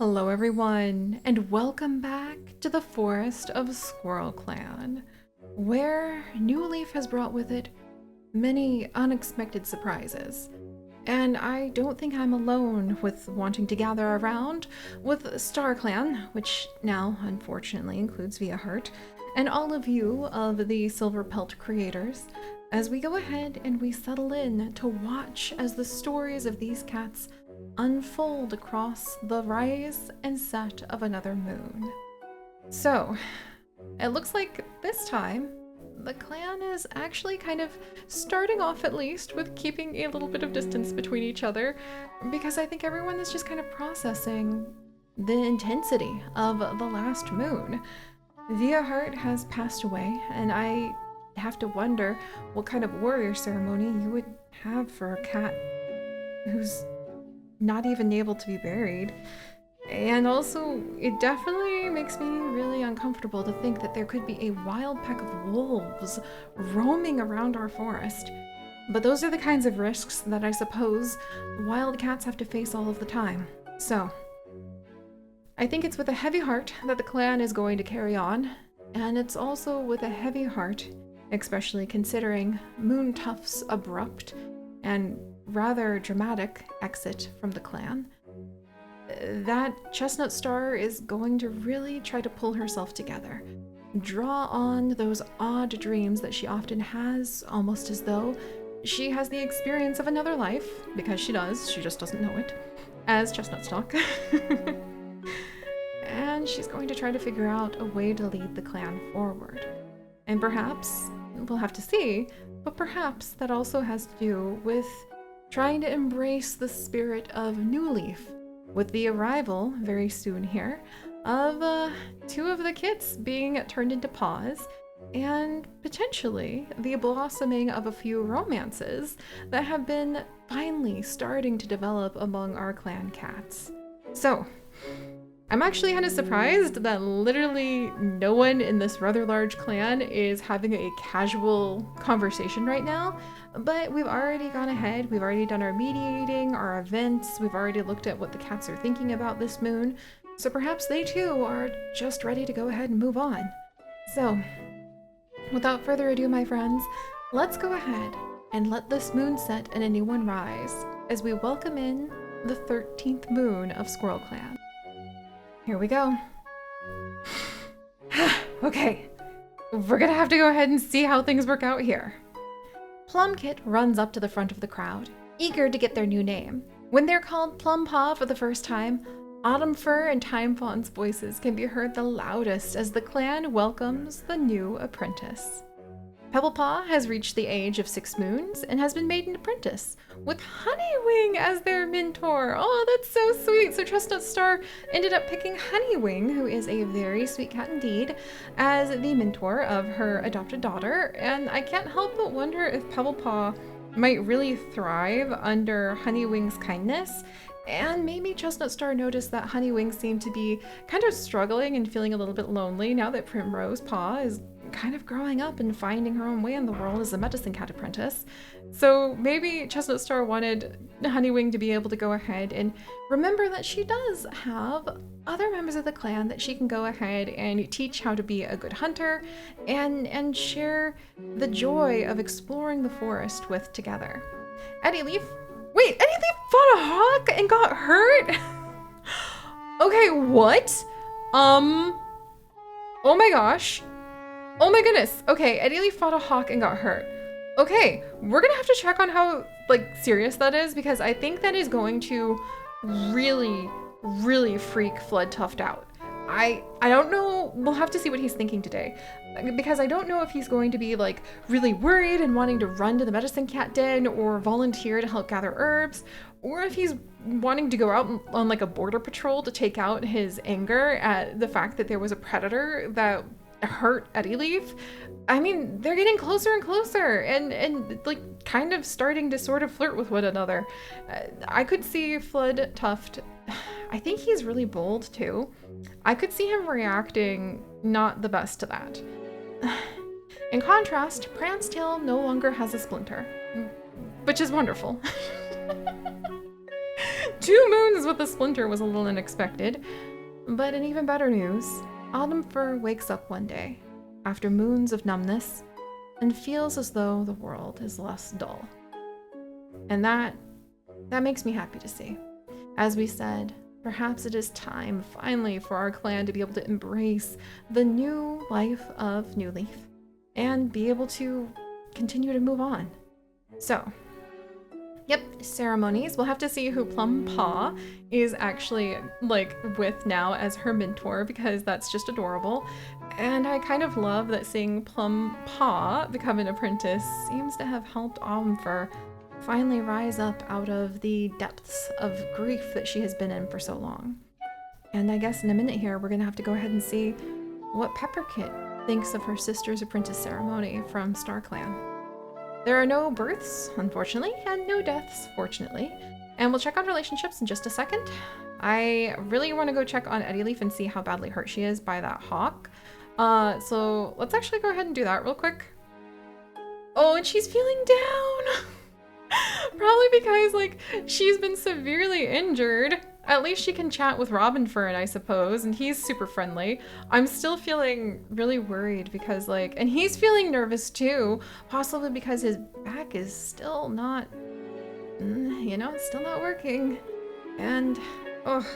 Hello everyone, and welcome back to the Forest of Squirrel Clan, where New Leaf has brought with it many unexpected surprises. And I don't think I'm alone with wanting to gather around with Star Clan, which now unfortunately includes Via Heart, and all of you of the Silver Pelt creators, as we go ahead and we settle in to watch as the stories of these cats unfold across the rise and set of another moon. So, it looks like this time, the clan is actually kind of starting off at least with keeping a little bit of distance between each other, because I think everyone is just kind of processing the intensity of the last moon. Via Heart has passed away, and I have to wonder what kind of warrior ceremony you would have for a cat who's not even able to be buried. And also, it definitely makes me really uncomfortable to think that there could be a wild pack of wolves roaming around our forest. But those are the kinds of risks that I suppose wild cats have to face all of the time. So, I think it's with a heavy heart that the clan is going to carry on, and it's also with a heavy heart, especially considering Moon Tuft's abrupt and rather dramatic exit from the clan, that Chestnut Star is going to really try to pull herself together, draw on those odd dreams that she often has, almost as though she has the experience of another life, because she does, she just doesn't know it, as Chestnut Stalk. And she's going to try to figure out a way to lead the clan forward. And perhaps, we'll have to see, but perhaps that also has to do with trying to embrace the spirit of New Leaf, with the arrival, very soon here, of two of the kits being turned into paws, and potentially the blossoming of a few romances that have been finally starting to develop among our clan cats. So, I'm actually kind of surprised that literally no one in this rather large clan is having a casual conversation right now, but we've already gone ahead, we've already done our mediating, our events, we've already looked at what the cats are thinking about this moon, so perhaps they too are just ready to go ahead and move on. So, without further ado, my friends, let's go ahead and let this moon set and a new one rise as we welcome in the 13th moon of Squirrel Clan. Here we go. Okay, we're gonna have to go ahead and see how things work out here. Plumkit runs up to the front of the crowd, eager to get their new name. When they're called Plum Paw for the first time, Autumn Fur and Time Fawn's voices can be heard the loudest as the clan welcomes the new apprentice. Pebblepaw has reached the age of 6 moons and has been made an apprentice, with Honeywing as their mentor. Oh, that's so sweet. So Chestnut Star ended up picking Honeywing, who is a very sweet cat indeed, as the mentor of her adopted daughter. And I can't help but wonder if Pebblepaw might really thrive under Honeywing's kindness. And maybe Chestnut Star noticed that Honeywing seemed to be kind of struggling and feeling a little bit lonely now that Primrose Paw is kind of growing up and finding her own way in the world as a medicine cat apprentice. So maybe Chestnut Star wanted Honeywing to be able to go ahead and remember that she does have other members of the clan that she can go ahead and teach how to be a good hunter and share the joy of exploring the forest with together. Eddie Leaf fought a hawk and got hurt? Okay, what? Oh my gosh. Oh my goodness. Okay, Eddie Leaf fought a hawk and got hurt. Okay, we're gonna have to check on how, serious that is, because I think that is going to really, really freak Flood Tuft out. I don't know, we'll have to see what he's thinking today, because I don't know if he's going to be, really worried and wanting to run to the medicine cat den or volunteer to help gather herbs, or if he's wanting to go out on, a border patrol to take out his anger at the fact that there was a predator that hurt Eddie Leaf. I mean, they're getting closer and closer and kind of starting to sort of flirt with one another. I could see Flood Tuft, I think he's really bold too. I could see him reacting not the best to that. In contrast, Prancetail no longer has a splinter, which is wonderful. 2 moons with a splinter was a little unexpected. But in even better news, Autumn Fur wakes up one day, after moons of numbness, and feels as though the world is less dull. And that makes me happy to see. As we said, perhaps it is time finally for our clan to be able to embrace the new life of New Leaf and be able to continue to move on. So, yep, ceremonies. We'll have to see who Plum Paw is actually like with now as her mentor, because that's just adorable. And I kind of love that seeing Plum Paw become an apprentice seems to have helped Autumnfur finally rise up out of the depths of grief that she has been in for so long. And I guess in a minute here, we're gonna have to go ahead and see what Pepperkit thinks of her sister's apprentice ceremony from StarClan. There are no births, unfortunately, and no deaths, fortunately. And we'll check on relationships in just a second. I really want to go check on Eddie Leaf and see how badly hurt she is by that hawk. So let's actually go ahead and do that real quick. Oh, and she's feeling down! Probably because, like, she's been severely injured. At least she can chat with Robinfern, I suppose, and he's super friendly. I'm still feeling really worried because, like, and he's feeling nervous too, possibly because his back is still not, you know, it's still not working. And, oh,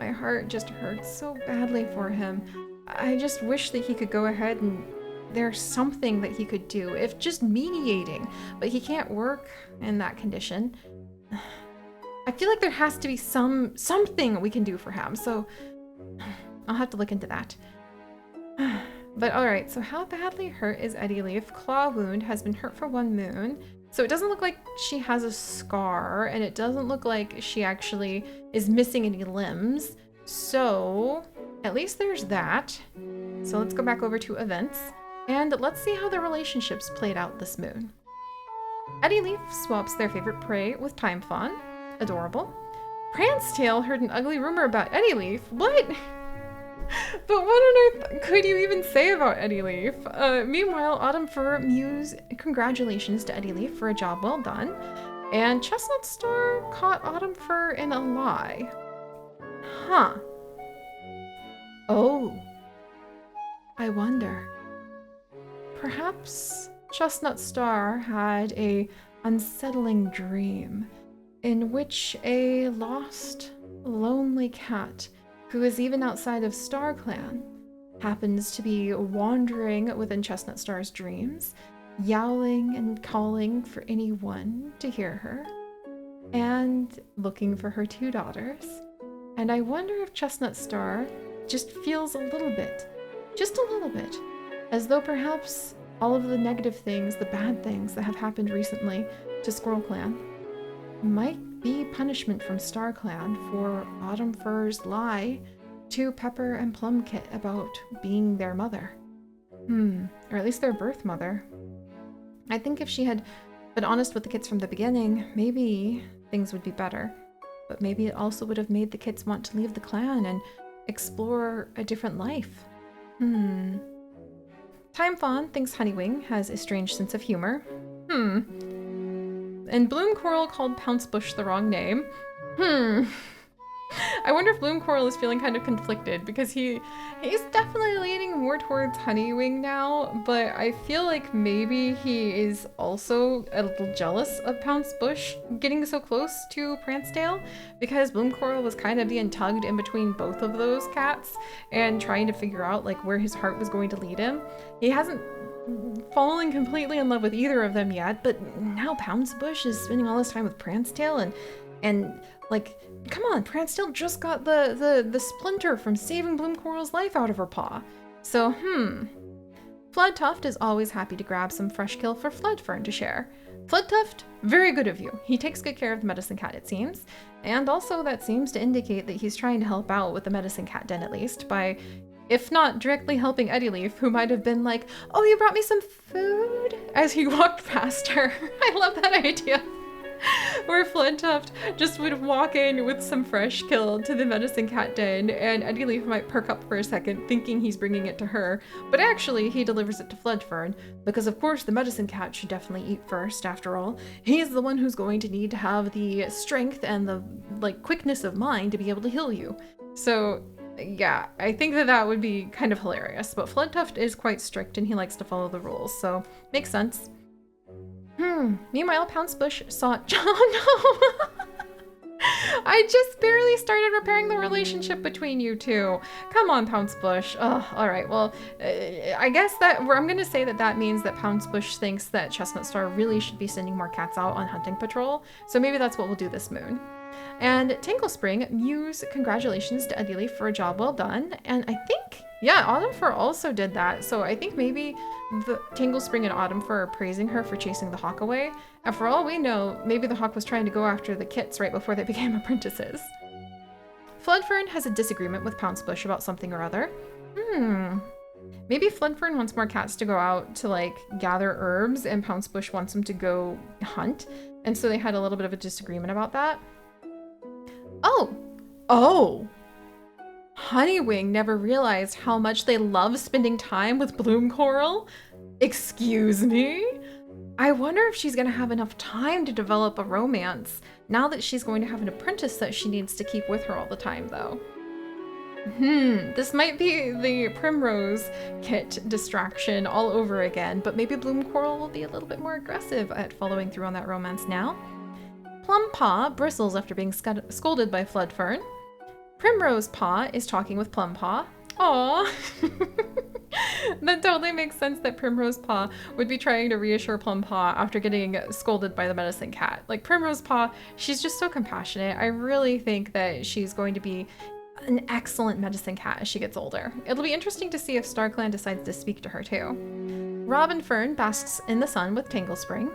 my heart just hurts so badly for him. I just wish that he could go ahead and there's something that he could do, if just mediating, but he can't work in that condition. I feel like there has to be something we can do for him, so I'll have to look into that. But alright, so how badly hurt is Eddie Leaf? Claw wound has been hurt for 1 moon, so it doesn't look like she has a scar, and it doesn't look like she actually is missing any limbs, so at least there's that. So let's go back over to events. And let's see how their relationships played out this moon. Eddie Leaf swaps their favorite prey with Time Fawn. Adorable. Prancetail heard an ugly rumor about Eddie Leaf. What? But what on earth could you even say about Eddie Leaf? Meanwhile, Autumnfur mews congratulations to Eddie Leaf for a job well done. And Chestnut Star caught Autumnfur in a lie. Huh. Oh. I wonder. Perhaps Chestnut Star had a unsettling dream in which a lost, lonely cat who is even outside of StarClan happens to be wandering within Chestnut Star's dreams, yowling and calling for anyone to hear her, and looking for her 2 daughters. And I wonder if Chestnut Star just feels a little bit, just a little bit, as though perhaps all of the negative things, the bad things that have happened recently to Squirrel Clan might be punishment from StarClan for Autumnfur's lie to Pepper and Plumkit about being their mother. Or at least their birth mother. I think if she had been honest with the kids from the beginning, maybe things would be better. But maybe it also would have made the kids want to leave the clan and explore a different life. Time Fawn thinks Honeywing has a strange sense of humor. And Bloom Coral called Pounce Bush the wrong name. I wonder if Bloom Coral is feeling kind of conflicted because he's definitely leaning more towards Honeywing now, but I feel like maybe he is also a little jealous of Pounce Bush getting so close to Prancetail because Bloom Coral was kind of being tugged in between both of those cats and trying to figure out like where his heart was going to lead him. He hasn't fallen completely in love with either of them yet, but now Pounce Bush is spending all his time with Prancetail and like, come on, Prancetail just got the splinter from saving Bloom Coral's life out of her paw. So, Floodtuft is always happy to grab some fresh kill for Floodfern to share. Floodtuft, very good of you. He takes good care of the medicine cat, it seems. And also that seems to indicate that he's trying to help out with the medicine cat den at least by, if not directly helping Eddie Leaf, who might have been like, oh, you brought me some food? As he walked past her. I love that idea. where Flintuft just would walk in with some fresh kill to the medicine cat den, and Eddie Leaf might perk up for a second, thinking he's bringing it to her, but actually he delivers it to Floodfern, because of course the medicine cat should definitely eat first, after all. He's the one who's going to need to have the strength and the, like, quickness of mind to be able to heal you. So, yeah, I think that would be kind of hilarious, but Flintuft is quite strict and he likes to follow the rules, so makes sense. Meanwhile, Pouncebush saw- Oh no! I just barely started repairing the relationship between you two. Come on, Pouncebush. Oh, alright, well, I guess that- I'm gonna say that means that Pouncebush thinks that Chestnut Star really should be sending more cats out on hunting patrol, so maybe that's what we'll do this moon. And Tinkle Spring mews congratulations to Eddie Leaf for a job well done, and I think, yeah, Autumn Fur also did that, so I think maybe the Tingle Spring and Autumn Fur are praising her for chasing the hawk away, and for all we know, maybe the hawk was trying to go after the kits right before they became apprentices. Floodfern has a disagreement with Pouncebush about something or other. Maybe Floodfern wants more cats to go out to, like, gather herbs, and Pouncebush wants them to go hunt, and so they had a little bit of a disagreement about that. Oh! Honeywing never realized how much they love spending time with Bloom Coral? Excuse me? I wonder if she's gonna have enough time to develop a romance now that she's going to have an apprentice that she needs to keep with her all the time, though. This might be the Primrose kit distraction all over again, but maybe Bloom Coral will be a little bit more aggressive at following through on that romance now. Plum Paw bristles after being scolded by Floodfern. Primrose Paw is talking with Plum Paw. Aww. That totally makes sense that Primrose Paw would be trying to reassure Plum Paw after getting scolded by the medicine cat. Like, Primrose Paw, she's just so compassionate. I really think that she's going to be an excellent medicine cat as she gets older. It'll be interesting to see if StarClan decides to speak to her too. Robin Fern basks in the sun with Tangle Spring.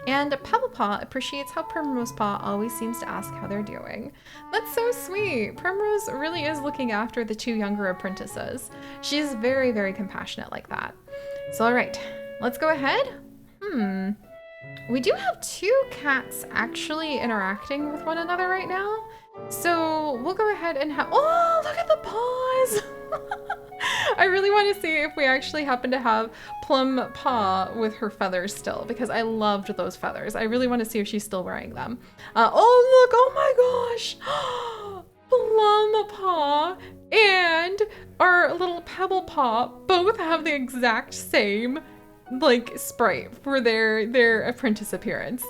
And Pebblepaw appreciates how Primrose Paw always seems to ask how they're doing. That's so sweet. Primrose really is looking after the two younger apprentices. She's very, very compassionate like that. So all right, let's go ahead. We do have two cats actually interacting with one another right now. So we'll go ahead and have, oh, look at the paws. I really want to see if we actually happen to have Plum Paw with her feathers still, because I loved those feathers. I really want to see if she's still wearing them. Oh, look, oh my gosh. Plum Paw and our little Pebble Paw both have the exact same, like, sprite for their apprentice appearance.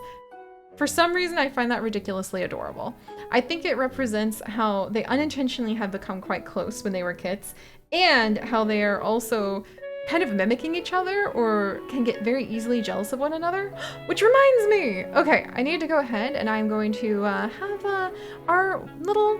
For some reason, I find that ridiculously adorable. I think it represents how they unintentionally have become quite close when they were kits, and how they are also kind of mimicking each other or can get very easily jealous of one another. Which reminds me, okay, I need to go ahead and I'm going to have our little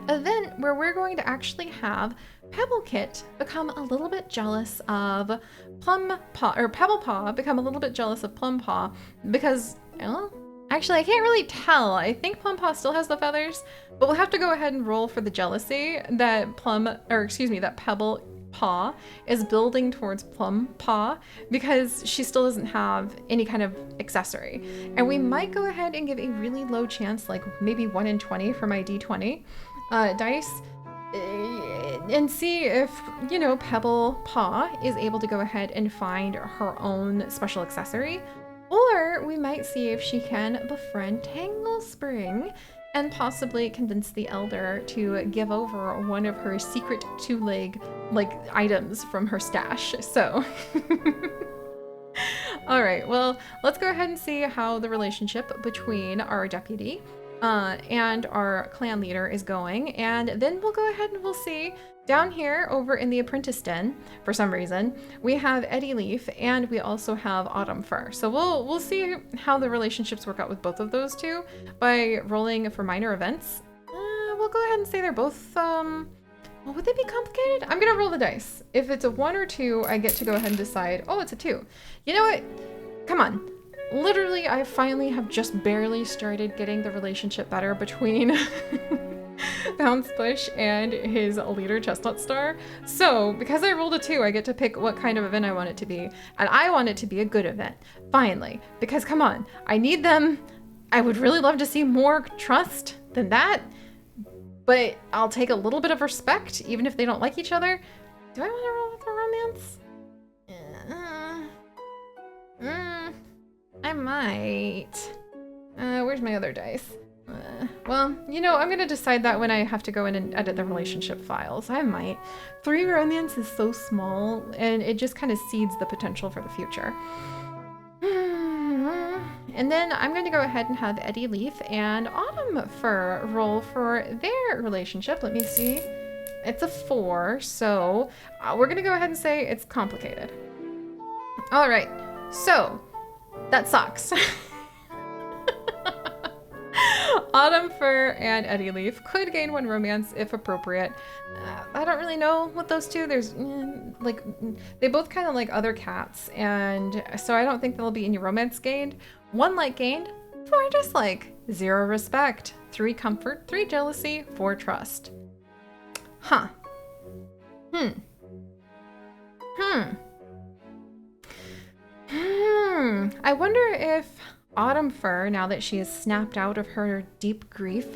event where we're going to actually have Pebblecit become a little bit jealous of Plum Paw, or Pebblepaw become a little bit jealous of Plum Paw because, well, actually I can't really tell. I think Plum Paw still has the feathers, but we'll have to go ahead and roll for the jealousy that that Pebble Paw is building towards Plum Paw because she still doesn't have any kind of accessory. And we might go ahead and give a really low chance, like maybe 1 in 20 for my D20 dice, and see if, you know, Pebble Paw is able to go ahead and find her own special accessory. Or we might see if she can befriend Tangle Spring and possibly convince the Elder to give over one of her secret two-leg, like, items from her stash. So, all right, well, let's go ahead and see how the relationship between our deputy and our clan leader is going, and then we'll go ahead and we'll see down here over in the Apprentice Den. For some reason we have Eddie Leaf and we also have Autumn Fur, so we'll see how the relationships work out with both of those two by rolling for minor events. We'll go ahead and say they're both well, would they be complicated? I'm gonna roll the dice. If it's a 1 or 2, I get to go ahead and decide. Oh, it's a 2. You know what, come on. Literally, I finally have just barely started getting the relationship better between Bounce Bush and his leader, Chestnut Star. So, because I rolled a 2, I get to pick what kind of event I want it to be. And I want it to be a good event, finally. Because, come on, I need them. I would really love to see more trust than that. But I'll take a little bit of respect, even if they don't like each other. Do I want to roll with a romance? I might. Where's my other dice? Well, you know, I'm gonna decide that when I have to go in and edit the relationship files. I might. 3 romance is so small, and it just kind of seeds the potential for the future. And then I'm going to go ahead and have Eddie Leaf and Autumn Fur roll for their relationship. Let me see. It's a 4, so we're going to go ahead and say it's complicated. All right, so that sucks. Autumn Fur and Eddie Leaf could gain 1 romance if appropriate. I don't really know what those two, there's like, they both kind of like other cats, and so I don't think there'll be any romance gained. 1 like gained, 4 dislike, 0 respect, 3 comfort, 3 jealousy, 4 trust. Huh. I wonder if Autumn Fur, now that she is snapped out of her deep grief,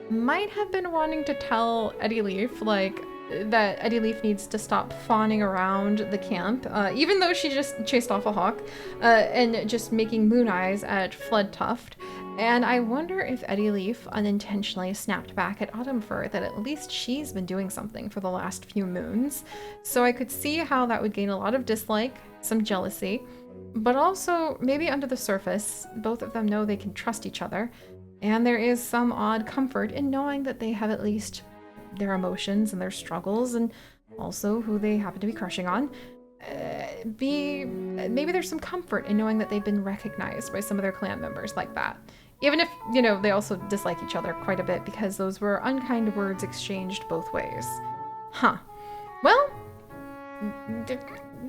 might have been wanting to tell Eddie Leaf, like, that Eddie Leaf needs to stop fawning around the camp, even though she just chased off a hawk, and just making moon eyes at Flood Tuft. And I wonder if Eddie Leaf unintentionally snapped back at Autumn Fur that at least she's been doing something for the last few moons. So I could see how that would gain a lot of dislike, some jealousy, but also maybe under the surface, both of them know they can trust each other. And there is some odd comfort in knowing that they have at least their emotions and their struggles, and also who they happen to be crushing on. Maybe there's some comfort in knowing that they've been recognized by some of their clan members like that. Even if, you know, they also dislike each other quite a bit because those were unkind words exchanged both ways. Huh. Well,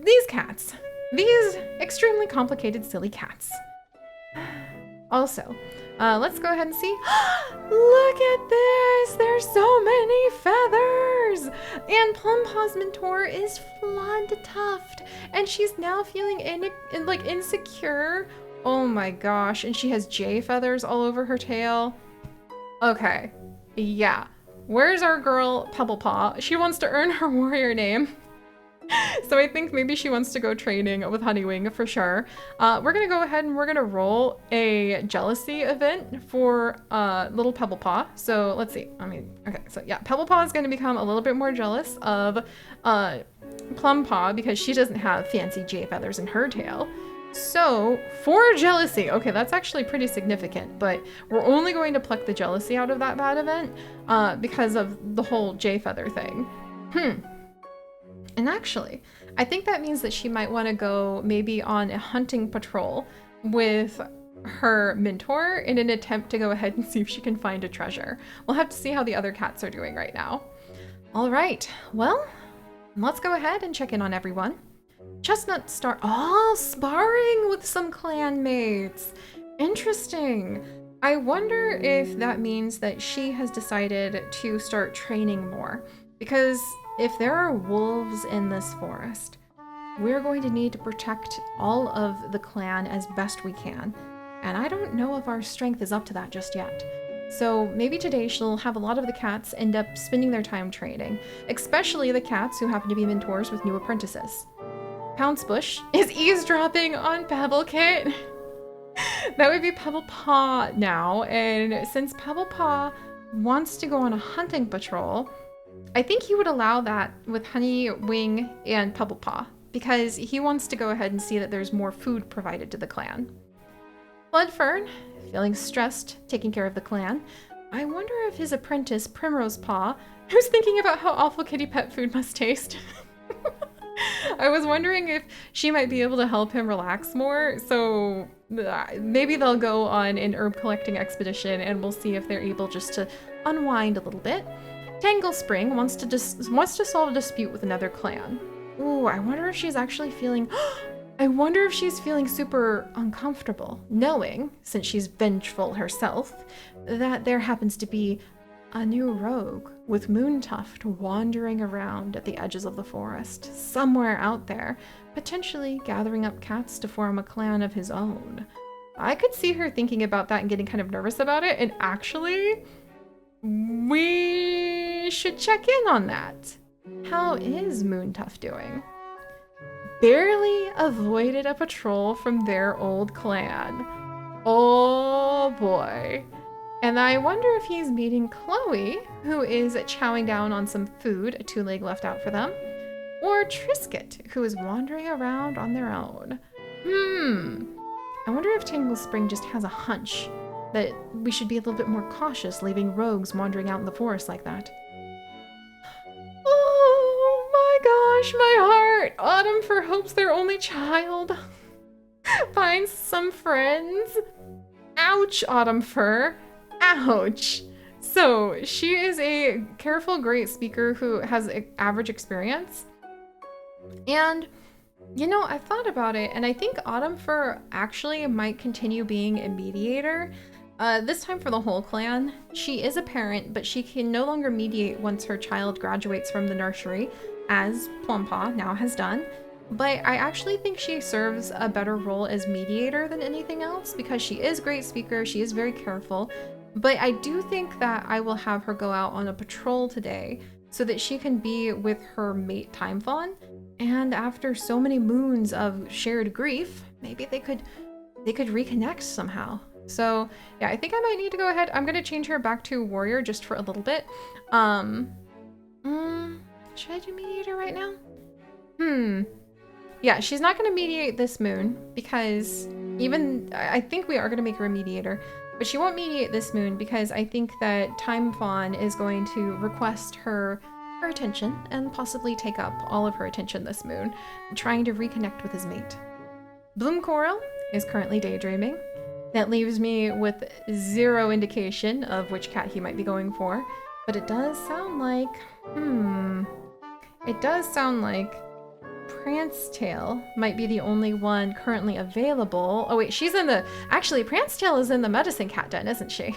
these cats. These extremely complicated, silly cats. Also, let's go ahead and see. Look at this! There's so many feathers! And Plumpaw's mentor is Flood Tuft, and she's now feeling insecure. Oh my gosh, and she has jay feathers all over her tail. Okay, yeah. Where's our girl Pebblepaw? She wants to earn her warrior name. So I think maybe she wants to go training with Honeywing for sure. We're gonna go ahead and we're gonna roll a jealousy event for little Pebblepaw. So let's see. Okay, so yeah, Pebblepaw is gonna become a little bit more jealous of Plumpaw because she doesn't have fancy jay feathers in her tail. So 4 jealousy. Okay, that's actually pretty significant, but we're only going to pluck the jealousy out of that bad event because of the whole jay feather thing. And actually, I think that means that she might want to go maybe on a hunting patrol with her mentor in an attempt to go ahead and see if she can find a treasure. We'll have to see how the other cats are doing right now. All right, well, let's go ahead and check in on everyone. Chestnut Star, sparring with some clan mates. Interesting. I wonder if that means that she has decided to start training more, because if there are wolves in this forest, we're going to need to protect all of the clan as best we can. And I don't know if our strength is up to that just yet. So maybe today she'll have a lot of the cats end up spending their time training, especially the cats who happen to be mentors with new apprentices. Pouncebush is eavesdropping on Pebblecit. That would be Pebblepaw now, and since Pebblepaw wants to go on a hunting patrol, I think he would allow that with Honeywing and Pebblepaw, because he wants to go ahead and see that there's more food provided to the clan. Bloodfern, feeling stressed, taking care of the clan. I wonder if his apprentice, Primrose Paw, who's thinking about how awful kitty pet food must taste. I was wondering if she might be able to help him relax more, so maybe they'll go on an herb collecting expedition and we'll see if they're able just to unwind a little bit. Tangle Spring wants to solve a dispute with another clan. Ooh, I wonder if she's actually feeling... I wonder if she's feeling super uncomfortable, knowing, since she's vengeful herself, that there happens to be a new rogue with Moontuft wandering around at the edges of the forest, somewhere out there, potentially gathering up cats to form a clan of his own. I could see her thinking about that and getting kind of nervous about it, and actually, we should check in on that. How is Moontuft doing? Barely avoided a patrol from their old clan. Oh boy. And I wonder if he's meeting Chloe, who is chowing down on some food, a 2-leg left out for them, or Trisket, who is wandering around on their own. I wonder if Tangle Spring just has a hunch that we should be a little bit more cautious leaving rogues wandering out in the forest like that. Oh my gosh, my heart! Autumn Fur hopes their only child finds some friends. Ouch, Autumn Fur. Ouch. So she is a careful, great speaker who has average experience. And, you know, I've thought about it, and I think Autumn Fur actually might continue being a mediator. This time for the whole clan. She is a parent, but she can no longer mediate once her child graduates from the nursery, as Plumpaw now has done. But I actually think she serves a better role as mediator than anything else because she is a great speaker, she is very careful. But I do think that I will have her go out on a patrol today so that she can be with her mate Time Fawn. And after so many moons of shared grief, maybe they could reconnect somehow. So yeah, I think I might need to go ahead. I'm gonna change her back to warrior just for a little bit. Should I do mediator right now? Yeah, she's not gonna mediate this moon because I think we are gonna make her a mediator, but she won't mediate this moon because I think that Time Fawn is going to request her attention and possibly take up all of her attention this moon, trying to reconnect with his mate. Bloom Coral is currently daydreaming. That leaves me with zero indication of which cat he might be going for, but it does sound like, Prancetail might be the only one currently available. Oh wait, actually Prancetail is in the medicine cat den, isn't she?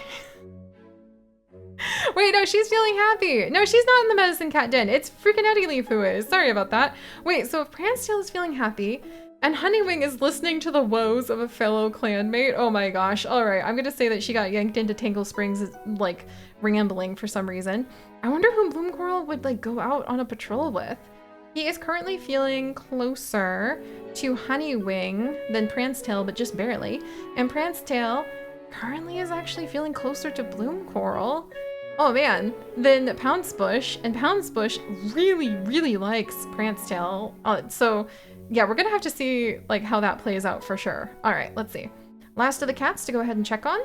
Wait, no, she's feeling happy. No, she's not in the medicine cat den. It's freaking Eddie Leaf who is. Sorry about that. Wait, so if Prancetail is feeling happy, and Honeywing is listening to the woes of a fellow clanmate. Oh my gosh. All right, I'm gonna say that she got yanked into Tangle Springs, like, rambling for some reason. I wonder who Bloom Coral would, like, go out on a patrol with. He is currently feeling closer to Honeywing than Prancetail, but just barely. And Prancetail currently is actually feeling closer to Bloom Coral. Oh man, then Pouncebush, and Pouncebush really, really likes Prancetail. So yeah, we're gonna have to see like how that plays out for sure. All right, let's see. Last of the cats to go ahead and check on.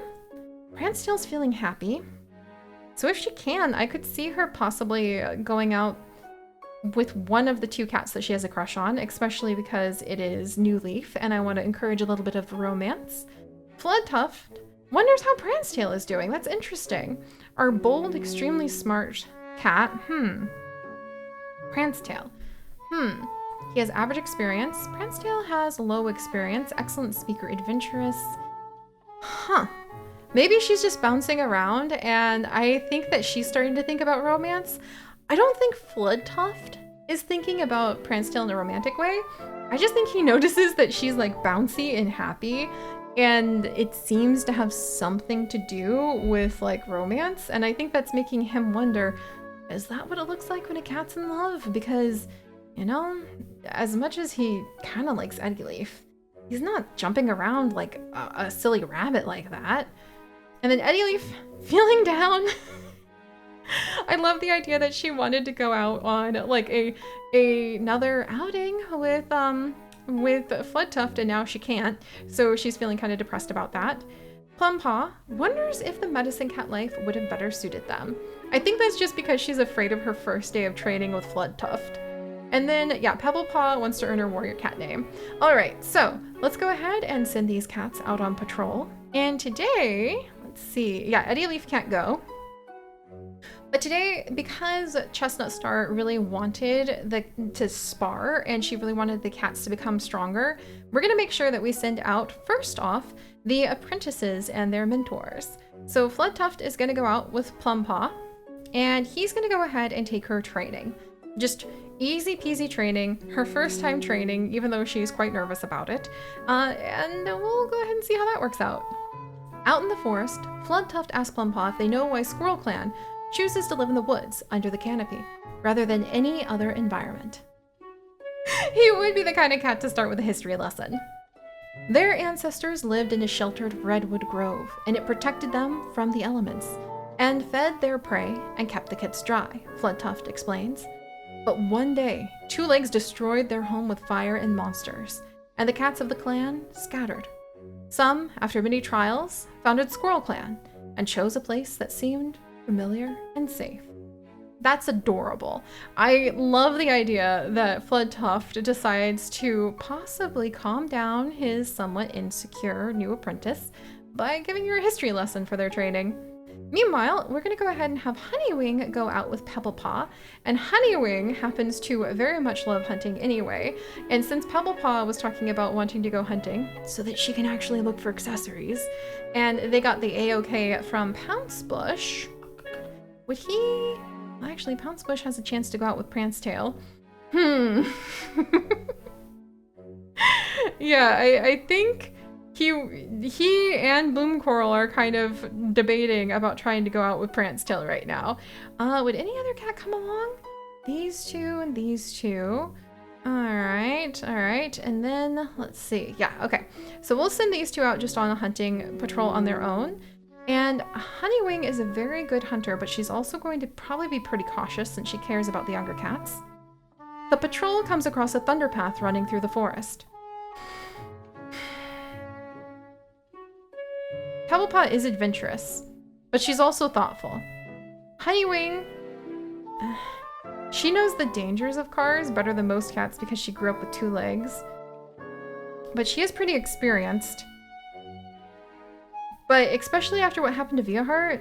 Prancetail's feeling happy. So if she can, I could see her possibly going out with one of the 2 cats that she has a crush on, especially because it is New Leaf and I want to encourage a little bit of romance. Floodtuft wonders how Prancetail is doing. That's interesting. Our bold, extremely smart cat. Prancetail. He has average experience. Prancetail has low experience. Excellent speaker, adventurous. Maybe she's just bouncing around and I think that she's starting to think about romance. I don't think Floodtuft is thinking about Prancetail in a romantic way. I just think he notices that she's like bouncy and happy and it seems to have something to do with like romance. And I think that's making him wonder, is that what it looks like when a cat's in love? Because, you know, as much as he kind of likes Eddie Leaf, he's not jumping around like a silly rabbit like that. And then Eddie Leaf feeling down. I love the idea that she wanted to go out on like another outing with Floodtuft and now she can't. So she's feeling kind of depressed about that. Plumpaw wonders if the medicine cat life would have better suited them. I think that's just because she's afraid of her first day of training with Floodtuft. And then, yeah, Pebblepaw wants to earn her warrior cat name. All right, so let's go ahead and send these cats out on patrol. And today, let's see. Yeah, Eddie Leaf can't go. But today, because Chestnut Star really wanted to spar and she really wanted the cats to become stronger, we're going to make sure that we send out, first off, the apprentices and their mentors. So Floodtuft is going to go out with Plumpaw. and he's going to go ahead and take her training. Just easy peasy training, her first time training, even though she's quite nervous about it. And we'll go ahead and see how that works out. Out in the forest, Floodtuft asks Plumpaw if they know why Squirrel Clan chooses to live in the woods under the canopy, rather than any other environment. He would be the kind of cat to start with a history lesson. Their ancestors lived in a sheltered redwood grove, and it protected them from the elements, and fed their prey and kept the kids dry, Floodtuft explains. But one day, Two Legs destroyed their home with fire and monsters, and the cats of the clan scattered. Some, after many trials, founded Squirrel Clan, and chose a place that seemed familiar and safe. That's adorable. I love the idea that Floodtuft decides to possibly calm down his somewhat insecure new apprentice by giving her a history lesson for their training. Meanwhile, we're going to go ahead and have Honeywing go out with Pebblepaw, and Honeywing happens to very much love hunting anyway, and since Pebblepaw was talking about wanting to go hunting so that she can actually look for accessories, and they got the A-OK from Pouncebush, would he... Actually, Pouncebush has a chance to go out with Prancetail. Yeah, I think he and Bloomcoral are kind of debating about trying to go out with Prancetail right now. Would any other cat come along? These two and these two. All right. And then let's see. Yeah, okay. So we'll send these two out just on a hunting patrol on their own. And Honeywing is a very good hunter, but she's also going to probably be pretty cautious since she cares about the younger cats. The patrol comes across a thunder path running through the forest. Pebblepaw is adventurous, but she's also thoughtful. Honeywing, she knows the dangers of cars better than most cats because she grew up with two legs. But she is pretty experienced. But especially after what happened to Viaheart,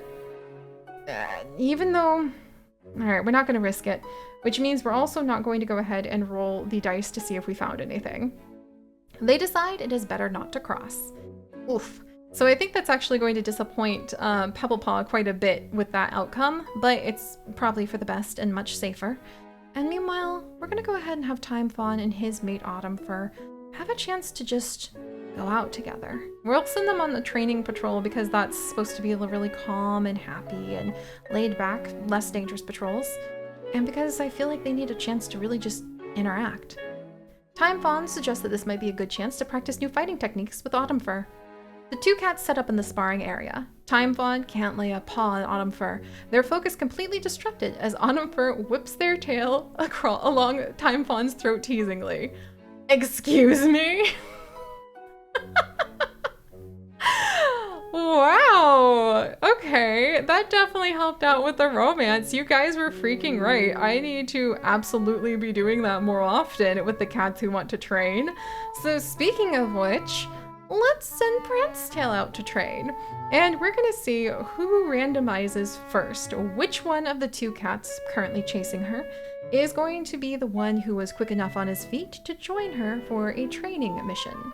even though... Alright, we're not going to risk it. Which means we're also not going to go ahead and roll the dice to see if we found anything. They decide it is better not to cross. Oof. So I think that's actually going to disappoint Pebblepaw quite a bit with that outcome, but it's probably for the best and much safer. And meanwhile, we're going to go ahead and have Time Fawn and his mate Autumn Fur have a chance to just go out together. We'll send them on the training patrol because that's supposed to be really calm and happy and laid back, less dangerous patrols. And because I feel like they need a chance to really just interact. Time Fawn suggests that this might be a good chance to practice new fighting techniques with Autumn Fur. The two cats set up in the sparring area. Time Fawn can't lay a paw on Autumn Fur. Their focus completely disrupted as Autumn Fur whips their tail along Time Fawn's throat teasingly. Excuse me? Wow, okay, that definitely helped out with the romance. You guys were freaking right. I need to absolutely be doing that more often with the cats who want to train. So speaking of which, let's send Prancetail out to train. And we're gonna see who randomizes first. Which one of the two cats currently chasing her is going to be the one who was quick enough on his feet to join her for a training mission.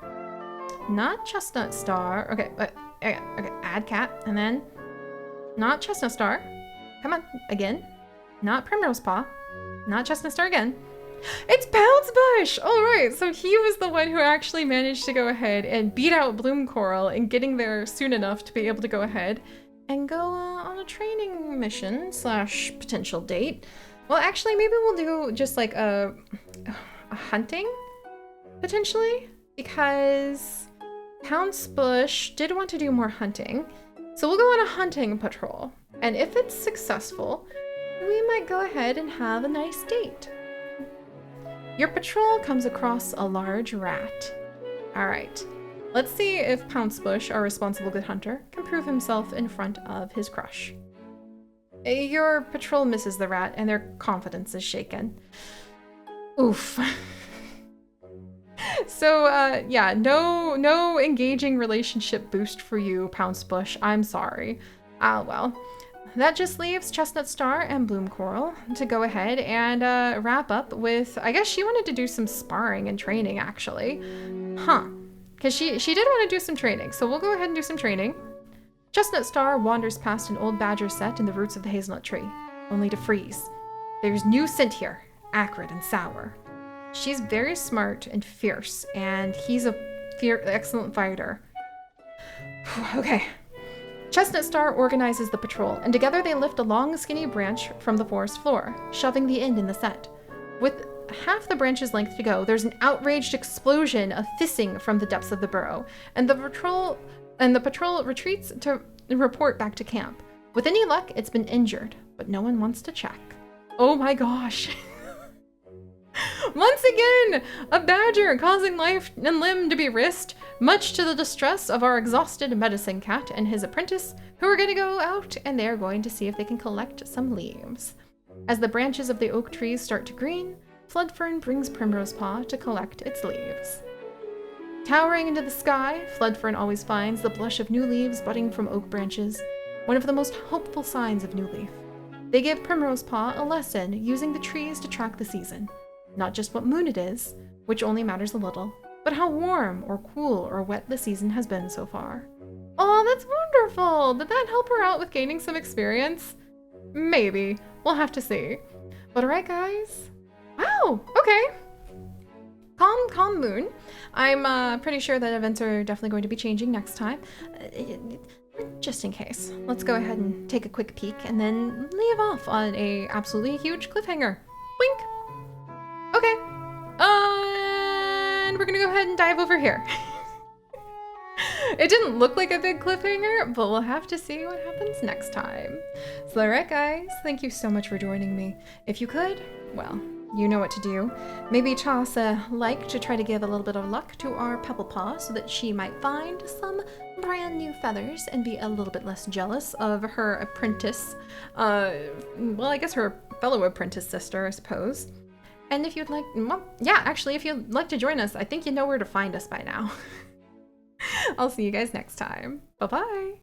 Not Chestnut Star. Okay, add cat, and then not Chestnut Star. Come on, again. Not Primrose Paw. Not Chestnut Star again. It's Pouncebush! Alright, so he was the one who actually managed to go ahead and beat out Bloomcoral and getting there soon enough to be able to go ahead and go on a training mission / potential date. Well, actually, maybe we'll do just like a hunting, potentially, because Pouncebush did want to do more hunting. So we'll go on a hunting patrol, and if it's successful, we might go ahead and have a nice date. Your patrol comes across a large rat. Alright, let's see if Pouncebush, our responsible good hunter, can prove himself in front of his crush. Your patrol misses the rat, and their confidence is shaken. Oof. So, yeah, no engaging relationship boost for you, Pouncebush. I'm sorry. Well. That just leaves Chestnut Star and Bloomcoral to go ahead and wrap up with, I guess she wanted to do some sparring and training, actually. Huh. Because she did want to do some training, so we'll go ahead and do some training. Chestnut Star wanders past an old badger set in the roots of the hazelnut tree. only to freeze. There's new scent here, acrid and sour. She's very smart and fierce, and he's a excellent fighter. Okay. Chestnut Star organizes the patrol, and together they lift a long, skinny branch from the forest floor, shoving the end in the set. With half the branch's length to go, there's an outraged explosion of hissing from the depths of the burrow, and the patrol retreats to report back to camp. With any luck, it's been injured, but no one wants to check. Oh my gosh. Once again, a badger causing life and limb to be risked, much to the distress of our exhausted medicine cat and his apprentice, who are going to go out and they're going to see if they can collect some leaves. As the branches of the oak trees start to green, Floodfern brings Primrose Paw to collect its leaves. Towering into the sky, Floodfern always finds the blush of new leaves budding from oak branches, one of the most hopeful signs of new leaf. They give Primrose Paw a lesson using the trees to track the season. Not just what moon it is, which only matters a little, but how warm or cool or wet the season has been so far. Oh, that's wonderful! Did that help her out with gaining some experience? Maybe. We'll have to see. But alright, guys. Wow, okay. Calm moon. I'm pretty sure that events are definitely going to be changing next time. Just in case. Let's go ahead and take a quick peek and then leave off on a absolutely huge cliffhanger. Wink! Okay. And we're gonna go ahead and dive over here. It didn't look like a big cliffhanger, but we'll have to see what happens next time. So alright guys, thank you so much for joining me. If you could, well, you know what to do. Maybe toss a like to try to give a little bit of luck to our Pebble Paw so that she might find some brand new feathers and be a little bit less jealous of her apprentice. Well, I guess her fellow apprentice sister, I suppose. And if you'd like, well, yeah, actually, if you'd like to join us, I think you know where to find us by now. I'll see you guys next time. Bye-bye.